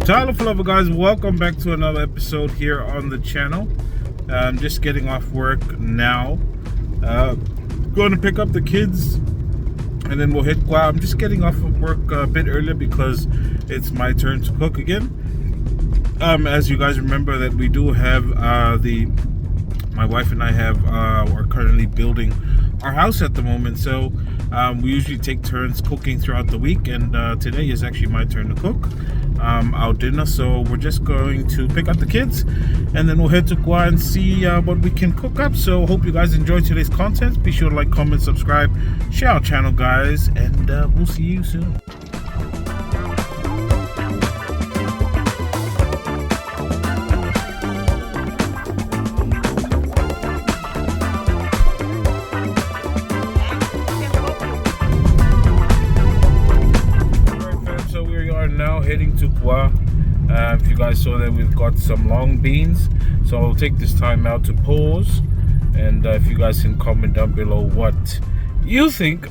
Faalifu lover guys, welcome back to another episode here on the channel. I'm just getting off work now, going to pick up the kids and then we'll hit Kwa. I'm just getting off of work a bit earlier because it's my turn to cook again. As you guys remember that we do have my wife and I are currently building our house at the moment, so we usually take turns cooking throughout the week, and today is actually my turn to cook our dinner. So we're just going to pick up the kids and then we'll head to Kwa and see what we can cook up. So hope you guys enjoy today's content. Be sure to like, comment, subscribe, share our channel guys, and we'll see you soon. Now heading to Kwa. If you guys saw that, we've got some long beans, so I'll take this time out to pause, and if you guys can comment down below what you think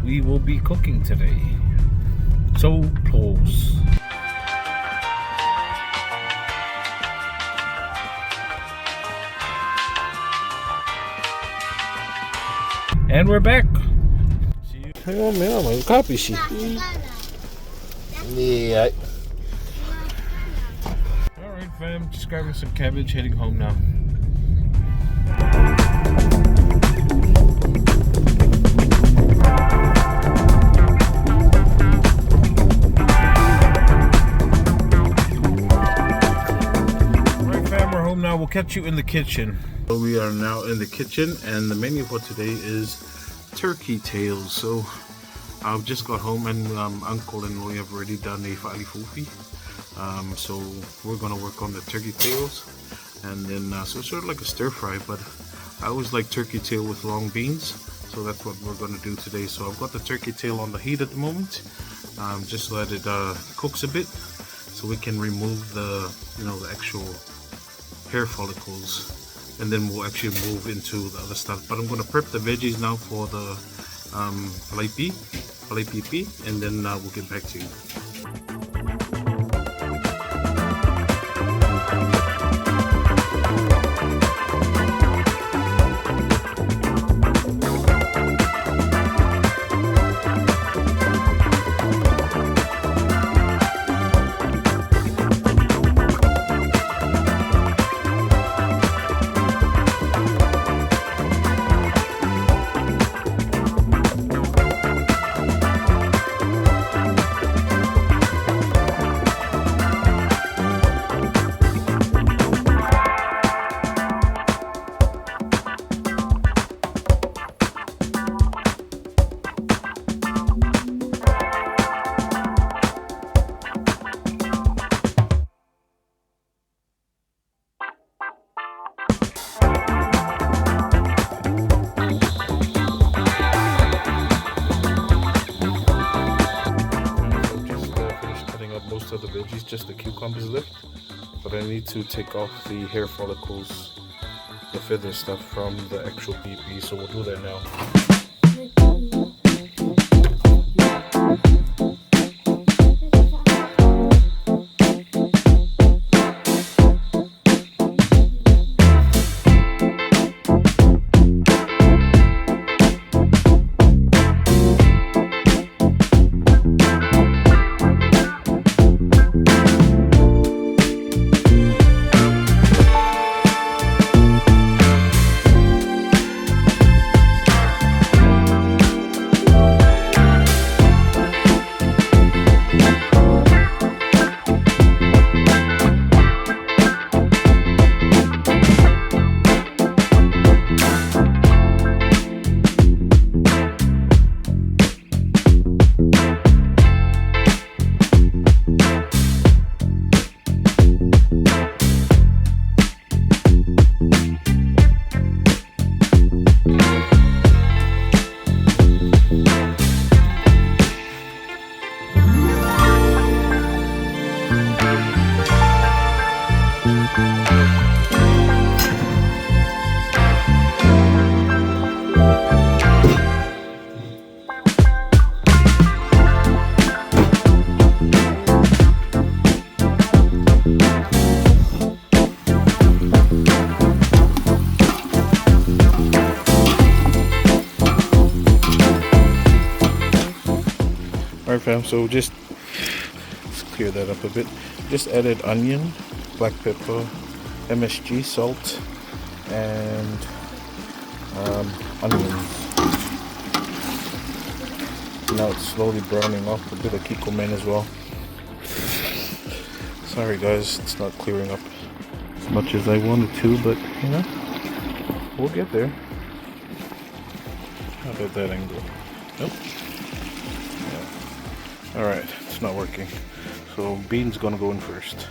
we will be cooking today. So pause. And we're back. Hang on, man, my copy sheet. Yeah. Alright fam, just grabbing some cabbage, heading home now. Alright fam, we're home now. We'll catch you in the kitchen. So we are now in the kitchen, and the menu for today is turkey tails. So I've just got home, and Uncle and Roy have already done a Faalifu. So we're gonna work on the turkey tails, and then so it's sort of like a stir fry, but I always like turkey tail with long beans, so that's what we're gonna do today. So I've got the turkey tail on the heat at the moment. Just let it cooks a bit, so we can remove the the actual hair follicles, and then we'll actually move into the other stuff. But I'm gonna prep the veggies now for the Falai pipi, and then we'll get back to you. Most of the veggies, just the cucumbers left, but I need to take off the hair follicles, the feather stuff from the actual PP, so we'll do that now. Alright fam, so just let's clear that up a bit. Just added onion, black pepper, MSG, salt, and onions. Now it's slowly browning off. A bit of kikkoman as well. Sorry guys, it's not clearing up as much as I wanted to, but you know, we'll get there. How about that angle? Nope. Yeah. Alright, it's not working. So beans gonna go in first.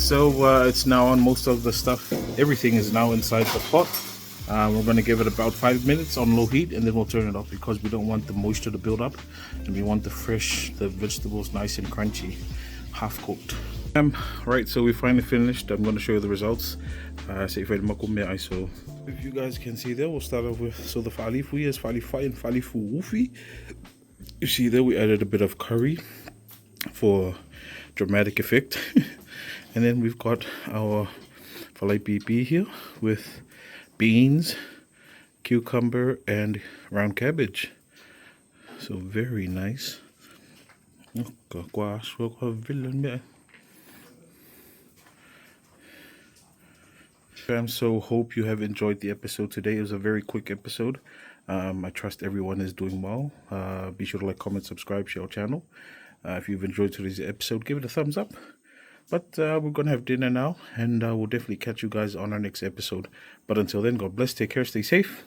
So it's now on. Most of the stuff, everything is now inside the pot. We're going to give it about 5 minutes on low heat, and then we'll turn it off because we don't want the moisture to build up, and we want the vegetables nice and crunchy, half cooked. Right, so we finally finished. I'm going to show you the results. So if you guys can see there, we'll start off with, so the Faalifu is Falai and Faalifu woofy. You see there, we added a bit of curry for dramatic effect. And then we've got our Falai BB here with beans, cucumber, and round cabbage. So very nice. So hope you have enjoyed the episode today. It was a very quick episode. I trust everyone is doing well. Be sure to like, comment, subscribe, share our channel. If you've enjoyed today's episode, give it a thumbs up. But we're going to have dinner now, and we'll definitely catch you guys on our next episode. But until then, God bless, take care, stay safe.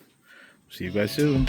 See you guys soon.